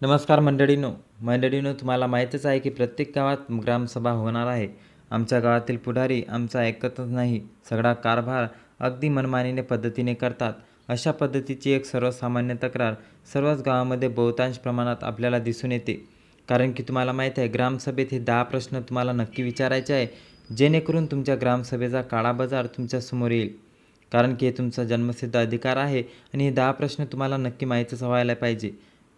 नमस्कार मंडळीनो तुम्हाला माहीतच आहे की प्रत्येक गावात ग्रामसभा होणार आहे. आमच्या गावातील पुढारी आमचा ऐकतच नाही, सगळा कारभार अगदी मनमानीने पद्धतीने करतात. अशा पद्धतीची एक सर्वसामान्य तक्रार सर्वच गावामध्ये बहुतांश प्रमाणात आपल्याला दिसून येते. कारण की तुम्हाला माहीत आहे, ग्रामसभेत हे 10 प्रश्न तुम्हाला नक्की विचारायचे आहे, जेणेकरून तुमच्या ग्रामसभेचा काळाबाजार तुमच्यासमोर येईल. कारण की हे तुमचा जन्मसिद्ध अधिकार आहे आणि हे 10 प्रश्न तुम्हाला नक्की माहीतच व्हायला पाहिजे.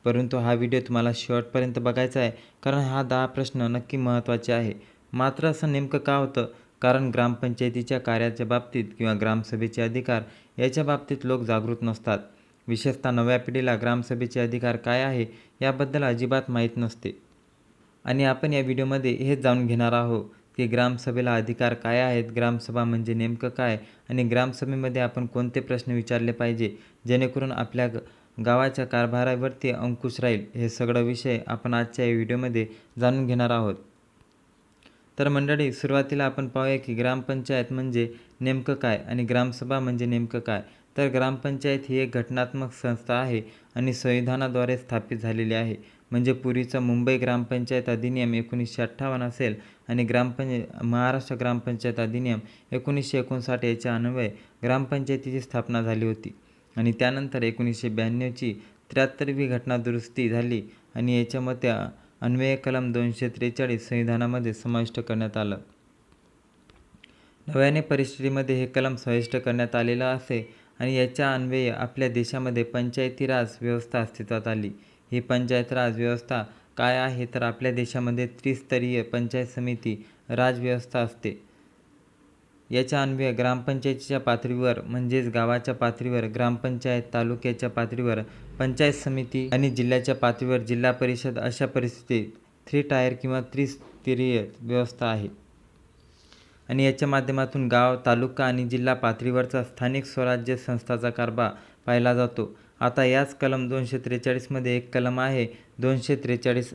परंतु हा व्हिडिओ तुम्हाला शेवटपर्यंत बघायचा आहे, कारण हा 10 प्रश्न नक्की महत्त्वाचे आहे. मात्र असं नेमकं का होतं? कारण ग्रामपंचायतीच्या कार्याच्या बाबतीत किंवा ग्रामसभेचे अधिकार याच्या बाबतीत लोक जागृत नसतात. विशेषतः नव्या पिढीला ग्रामसभेचे अधिकार काय आहे याबद्दल अजिबात माहीत नसते. आणि आपण या व्हिडिओमध्ये हेच जाणून घेणार आहोत की ग्रामसभेला अधिकार काय आहेत, ग्रामसभा म्हणजे नेमकं काय आणि ग्रामसभेमध्ये आपण कोणते प्रश्न विचारले पाहिजे, जेणेकरून आपल्या गावाच्या कारभारावरती अंकुश राहील. हे सगळं विषय आपण आजच्या या व्हिडिओमध्ये जाणून घेणार आहोत. तर मंडळी, सुरुवातीला आपण पाहूया की ग्रामपंचायत म्हणजे नेमकं काय आणि ग्रामसभा म्हणजे नेमकं काय. तर ग्रामपंचायत ही एक घटनात्मक संस्था आहे आणि संविधानाद्वारे स्थापित झालेली आहे. म्हणजे पूर्वीचा मुंबई ग्रामपंचायत अधिनियम 1958 असेल आणि महाराष्ट्र ग्रामपंचायत अधिनियम 1959 याच्या अन्वये ग्रामपंचायतीची स्थापना झाली होती. आणि त्यानंतर 1992ची 73वी घटना दुरुस्ती झाली आणि याच्यामध्ये अन्वये कलम 243 संविधानामध्ये समाविष्ट करण्यात आलं. नव्याने परिस्थितीमध्ये हे कलम समाविष्ट करण्यात आलेलं असे आणि याच्या अन्वये आपल्या देशामध्ये पंचायती राज व्यवस्था अस्तित्वात आली. ही पंचायत राज व्यवस्था काय आहे? तर आपल्या देशामध्ये त्रिस्तरीय पंचायत समिती राजव्यवस्था असते. याच्या अन्वये ग्रामपंचायतीच्या पातळीवर म्हणजेच गावाच्या पातळीवर ग्रामपंचायत, तालुक्याच्या पातळीवर पंचायत समिती आणि जिल्ह्याच्या पातळीवर जिल्हा परिषद अशा परिस्थितीत 3 टायर किंवा त्रिस्तरीय व्यवस्था आहे. आणि याच्या माध्यमातून गाव, तालुका आणि जिल्हा पातळीवरचा स्थानिक स्वराज्य संस्थाचा कारभार पाहिला जातो. आता याच कलम 243मध्ये एक कलम आहे 243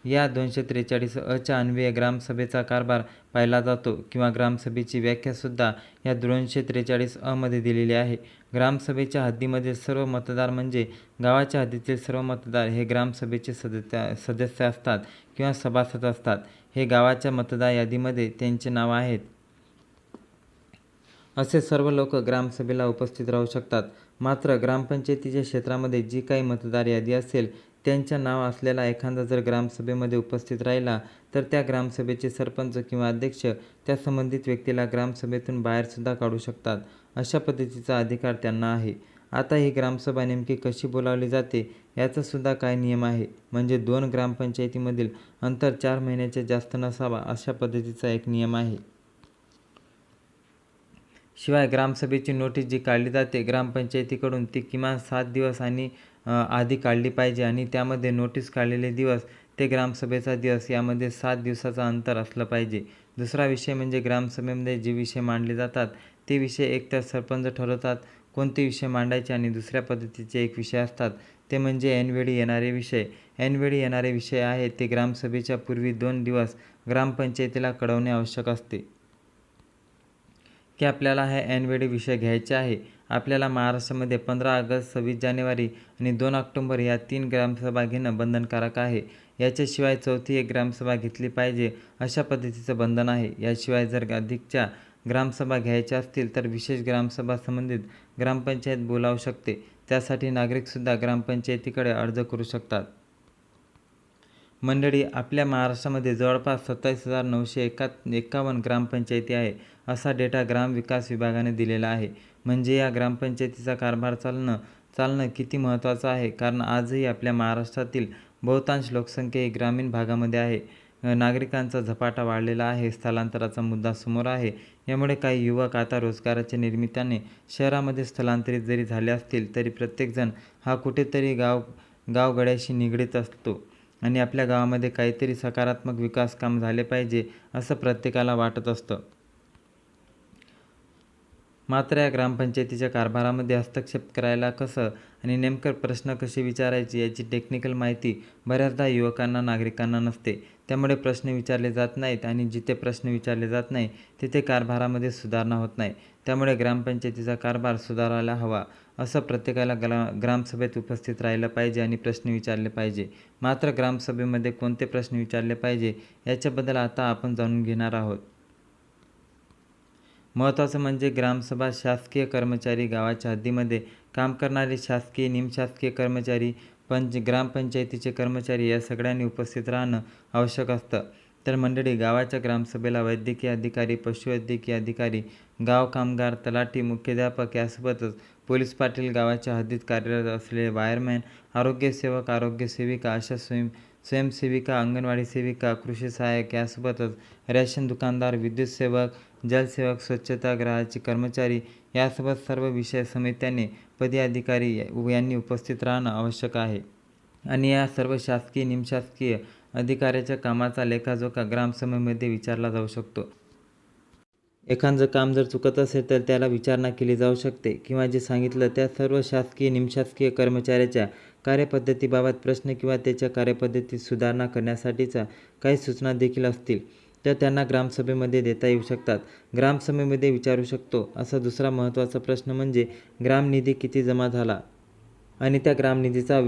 या 243च्या अन्वये ग्रामसभेचा कारभार पाहिला जातो किंवा ग्रामसभेची व्याख्यासुद्धा या 243मध्ये दिलेली आहे. ग्रामसभेच्या हद्दीमधील सर्व मतदार म्हणजे गावाच्या हद्दीतील सर्व मतदार हे ग्रामसभेचे सदस्य असतात किंवा सभासद असतात. हे गावाच्या मतदार यादीमध्ये त्यांचे नाव आहेत. असे सर्व लोक ग्रामसभेला उपस्थित राहू शकतात. मात्र ग्रामपंचायतीच्या क्षेत्रामध्ये जी काही मतदार यादी असेल त्यांच्या नाव असलेला एखादा जर ग्रामसभेमध्ये उपस्थित राहिला तर त्या ग्रामसभेचे सरपंच किंवा अध्यक्ष त्या संबंधित व्यक्तीला ग्रामसभेतून बाहेरसुद्धा काढू शकतात. अशा पद्धतीचा अधिकार त्यांना आहे. आता ही ग्रामसभा नेमकी कशी बोलावली जाते याचासुद्धा काय नियम आहे. म्हणजे 2 ग्रामपंचायतीमधील अंतर 4 महिन्याच्या जास्त नसावा अशा पद्धतीचा एक नियम आहे. शिवाय ग्रामसभेची नोटीस जी काढली जाते ग्रामपंचायतीकडून ती किमान 7 दिवस आणि आधी काढली पाहिजे आणि त्यामध्ये नोटीस काढलेले दिवस ते ग्रामसभेचा दिवस यामध्ये 7 दिवसाचं अंतर असलं पाहिजे. दुसरा विषय म्हणजे ग्रामसभेमध्ये जे विषय मांडले जातात ते विषय एकतर सरपंच ठरवतात कोणते विषय मांडायचे आणि दुसऱ्या पद्धतीचे एक विषय असतात ते म्हणजे ऐनवेळी येणारे विषय. ऐनवेळी येणारे विषय आहेत ते ग्रामसभेच्या पूर्वी 2 दिवस ग्रामपंचायतीला कळवणे आवश्यक असते की आपल्याला हे ऐनवेळी विषय घ्यायचे आहे. आपल्याला महाराष्ट्रामध्ये 15 ऑगस्ट, 26 जानेवारी आणि 2 ऑक्टोबर या 3 ग्रामसभा घेणं बंधनकारक आहे. याच्याशिवाय चौथी एक ग्रामसभा घेतली पाहिजे अशा पद्धतीचं बंधन आहे. याशिवाय जर अधिकच्या ग्रामसभा घ्यायच्या असतील तर विशेष ग्रामसभा संबंधित ग्रामपंचायत बोलावू शकते. त्यासाठी नागरिकसुद्धा ग्रामपंचायतीकडे अर्ज करू शकतात. मंडळी, आपल्या महाराष्ट्रामध्ये जवळपास 27,951 ग्रामपंचायती आहे असा डेटा ग्रामविकास विभागाने दिलेला आहे. म्हणजे या ग्रामपंचायतीचा कारभार चालणं किती महत्त्वाचं आहे. कारण आजही आपल्या महाराष्ट्रातील बहुतांश लोकसंख्या ही ग्रामीण भागामध्ये आहे. नागरिकांचा झपाटा वाढलेला आहे. स्थलांतराचा मुद्दा समोर आहे. यामुळे काही युवक आता रोजगाराच्या निमित्ताने शहरामध्ये स्थलांतरित जरी झाले असतील तरी प्रत्येकजण हा कुठेतरी गावगड्याशी निगडीत असतो आणि आपल्या गावामध्ये काहीतरी सकारात्मक विकास काम झाले पाहिजे असं प्रत्येकाला वाटत असतं. मात्र या ग्रामपंचायतीच्या कारभारामध्ये हस्तक्षेप करायला कसं आणि नेमकं प्रश्न कसे विचारायचे याची टेक्निकल माहिती बऱ्याचदा युवकांना, नागरिकांना नसते. त्यामुळे प्रश्न विचारले जात नाहीत आणि जिथे प्रश्न विचारले जात नाही तिथे कारभारामध्ये सुधारणा होत नाही. त्यामुळे ग्रामपंचायतीचा कारभार सुधारायला हवा, असं प्रत्येकाला ग्रामसभेत उपस्थित राहिलं पाहिजे आणि प्रश्न विचारले पाहिजे. मात्र ग्रामसभेमध्ये कोणते प्रश्न विचारले पाहिजे याच्याबद्दल आता आपण जाणून घेणार आहोत. महत्त्वाचं म्हणजे ग्रामसभा शासकीय कर्मचारी, गावाच्या हद्दीमध्ये काम करणारे शासकीय, निमशासकीय कर्मचारी, ग्रामपंचायतीचे कर्मचारी या सगळ्यांनी उपस्थित राहणं आवश्यक असतं. तर मंडळी, गावाच्या ग्रामसभेला वैद्यकीय अधिकारी, पशुवैद्यकीय अधिकारी, गाव कामगार, तलाठी, मुख्याध्यापक यासोबतच पोलीस पाटील, गावाच्या हद्दीत कार्यरत असलेले वायरमॅन, आरोग्यसेवक, आरोग्यसेविका, अशा स्वयंसेविका, अंगणवाडी सेविका, कृषी सहाय्यक यासोबतच रेशन दुकानदार, विद्युत सेवक, जलसेवक, स्वच्छतागृहाचे कर्मचारी यासोबत सर्व विषय समित्याने पदी अधिकारी यांनी उपस्थित राहणं आवश्यक आहे. आणि या सर्व शासकीय, निमशासकीय अधिकाऱ्याच्या कामाचा लेखाजोखा ग्रामसभेमध्ये विचारला जाऊ शकतो. एखादं काम जर चुकत असेल तर त्याला विचारणा केली जाऊ शकते किंवा जे सांगितलं त्या सर्व शासकीय, निमशासकीय कर्मचाऱ्याच्या कार्यपद्धतीबाबत प्रश्न किंवा त्याच्या कार्यपद्धतीत सुधारणा करण्यासाठीच्या काही सूचना देखील असतील तर त्यांना ग्रामसभेमध्ये देता येऊ शकतात. ग्रामसभेमध्ये विचारू शकतो असा दुसरा महत्त्वाचा प्रश्न म्हणजे ग्रामनिधी किती जमा झाला आणि त्या ग्रामनिधीचा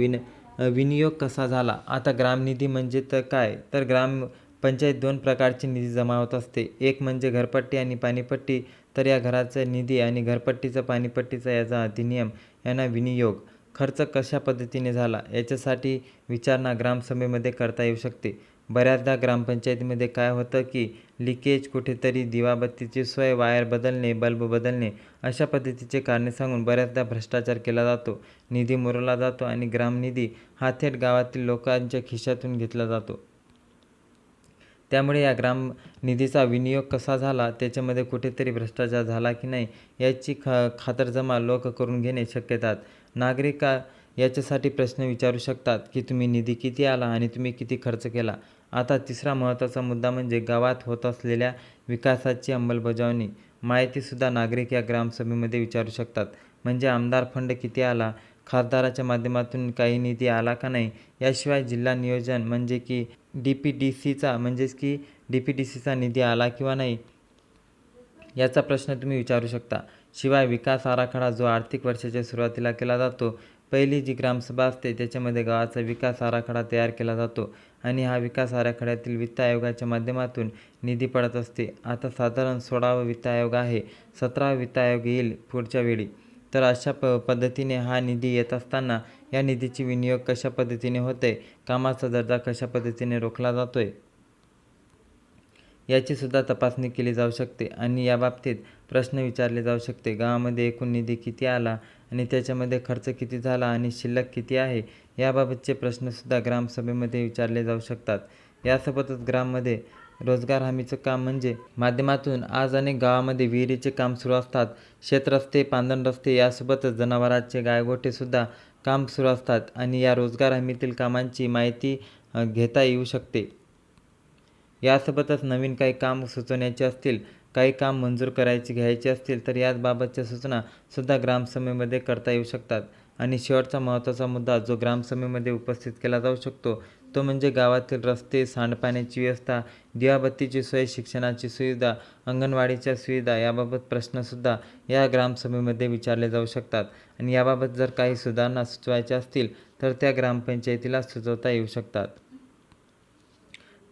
विनियोग कसा झाला. आता ग्रामनिधी म्हणजे तर काय, तर ग्रामपंचायत 2 प्रकारची निधी जमा होत असते. एक म्हणजे घरपट्टी आणि पाणीपट्टी. तर या घराचा निधी आणि घरपट्टीचा, पाणीपट्टीचा याचा अधिनियम यांना विनियोग, खर्च कशा पद्धतीने झाला याच्यासाठी विचारणा ग्रामसभेमध्ये करता येऊ शकते. बऱ्याचदा ग्रामपंचायतीमध्ये काय होतं की लिकेज, कुठेतरी दिवाबत्तीची सोय, वायर बदलणे, बल्ब बदलणे अशा पद्धतीचे कारणे सांगून बऱ्याचदा भ्रष्टाचार केला जातो, निधी मुरवला जातो आणि ग्रामनिधी हा थेट गावातील लोकांच्या खिशातून घेतला जातो. त्यामुळे या ग्रामनिधीचा विनियोग कसा झाला, त्याच्यामध्ये कुठेतरी भ्रष्टाचार झाला की नाही याची खातरजमा लोक करून घेणे शक्यतात. नागरिक याच्यासाठी प्रश्न विचारू शकतात की तुम्ही निधी किती आला आणि तुम्ही किती खर्च केला. आता तिसरा महत्त्वाचा मुद्दा म्हणजे गावात होत असलेल्या विकासाची अंमलबजावणी. माहितीसुद्धा नागरिक या ग्रामसभेमध्ये विचारू शकतात. म्हणजे आमदार फंड किती आला, खासदाराच्या माध्यमातून काही निधी आला का नाही, याशिवाय जिल्हा नियोजन म्हणजे की DPDCचा निधी आला किंवा नाही याचा प्रश्न तुम्ही विचारू शकता. शिवाय विकास आराखडा जो आर्थिक वर्षाच्या सुरुवातीला केला जातो, पहिली जी ग्रामसभा असते त्याच्यामध्ये गावाचा विकास आराखडा तयार केला जातो आणि हा विकास आराखड्यातील वित्त आयोगाच्या माध्यमातून निधी पडत असते. आता साधारण 16वा वित्त आयोग आहे, 17वा वित्त आयोग येईल पुढच्या वेळी. तर अशा पद्धतीने हा निधी येत असताना या निधीची विनियोग कशा पद्धतीने होते, कामाचा दर्जा कशा पद्धतीने रोखला जातोय याचीसुद्धा तपासणी केली जाऊ शकते आणि याबाबतीत प्रश्न विचारले जाऊ शकते. गावामध्ये एकूण निधी किती आला आणि त्याच्यामध्ये खर्च किती झाला आणि शिल्लक किती आहे याबाबतचे प्रश्नसुद्धा ग्रामसभेमध्ये विचारले जाऊ शकतात. यासोबतच ग्राममध्ये रोजगार हमीचं काम म्हणजे माध्यमातून आज अनेक गावामध्ये विहिरीचे काम सुरू असतात, शेतरस्ते, पांदण रस्ते यासोबतच जनावरांचे गायगोठेसुद्धा काम सुरू असतात आणि या रोजगार हमीतील कामांची माहिती घेता येऊ शकते. यासोबतच नवीन काही काम सुचवण्याचे असतील, काही काम मंजूर घ्यायचे असतील तर याबाबतच्या सूचनासुद्धा ग्रामसभेमध्ये करता येऊ शकतात. आणि शेवटचा महत्त्वाचा मुद्दा जो ग्रामसभेमध्ये उपस्थित केला जाऊ शकतो तो म्हणजे गावातील रस्ते, सांडपाण्याची व्यवस्था, दिवाबत्तीची सोय, शिक्षणाची सुविधा, अंगणवाडीच्या सुविधा याबाबत प्रश्नसुद्धा या ग्रामसभेमध्ये विचारले जाऊ शकतात. आणि याबाबत जर काही सुधारणा सुचवायच्या असतील तर त्या ग्रामपंचायतीला सुचवता येऊ शकतात.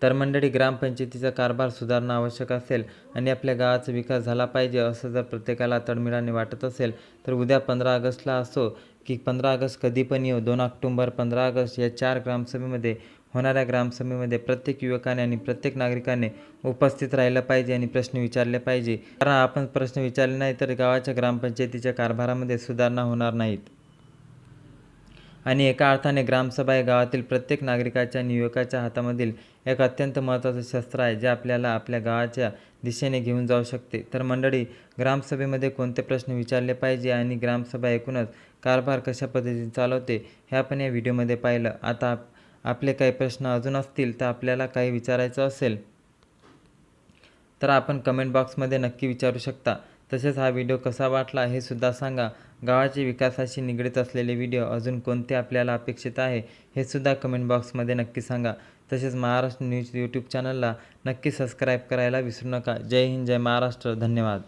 तर मंडळी, ग्रामपंचायतीचा कारभार सुधारणं आवश्यक असेल आणि आपल्या गावाचा विकास झाला पाहिजे असं जर प्रत्येकाला तळमळीने वाटत असेल तर उद्या 15 ऑगस्टला असो की 15 ऑगस्ट कधी पण येऊ, 2 ऑक्टोबर, 15 ऑगस्ट या 4 ग्रामसभेमध्ये होणाऱ्या ग्रामसभेमध्ये प्रत्येक युवकाने आणि प्रत्येक नागरिकाने उपस्थित राहिलं पाहिजे आणि प्रश्न विचारले पाहिजे. कारण आपण प्रश्न विचारले नाही तर गावाच्या ग्रामपंचायतीच्या कारभारामध्ये सुधारणा होणार नाहीत. आणि एका अर्थाने ग्रामसभा हे गावातील प्रत्येक नागरिकाच्या आणि युवकाच्या हातामधील एक अत्यंत महत्त्वाचं शस्त्र आहे जे आपल्याला आपल्या गावाच्या दिशेने घेऊन जाऊ शकते. तर मंडळी, ग्रामसभेमध्ये कोणते प्रश्न विचारले पाहिजे आणि ग्रामसभा एकूणच कारभार कशा पद्धतीने चालवते हे आपण या व्हिडिओमध्ये पाहिलं. आता आपले काही प्रश्न अजून असतील तर आपल्याला काही विचारायचं असेल तर आपण कमेंट बॉक्समध्ये नक्की विचारू शकता. तसेच हा व्हिडिओ कसा वाटला हे सुद्धा सांगा. गावाच्या विकासाशी निगडीत असलेले व्हिडिओ अजून कोणते आपल्याला अपेक्षित आहे हे सुद्धा कमेंट बॉक्समध्ये नक्की सांगा. तसेच महाराष्ट्र न्यूज यूट्यूब चॅनलला नक्की सबस्क्राईब करायला विसरू नका. जय हिंद, जय महाराष्ट्र. धन्यवाद.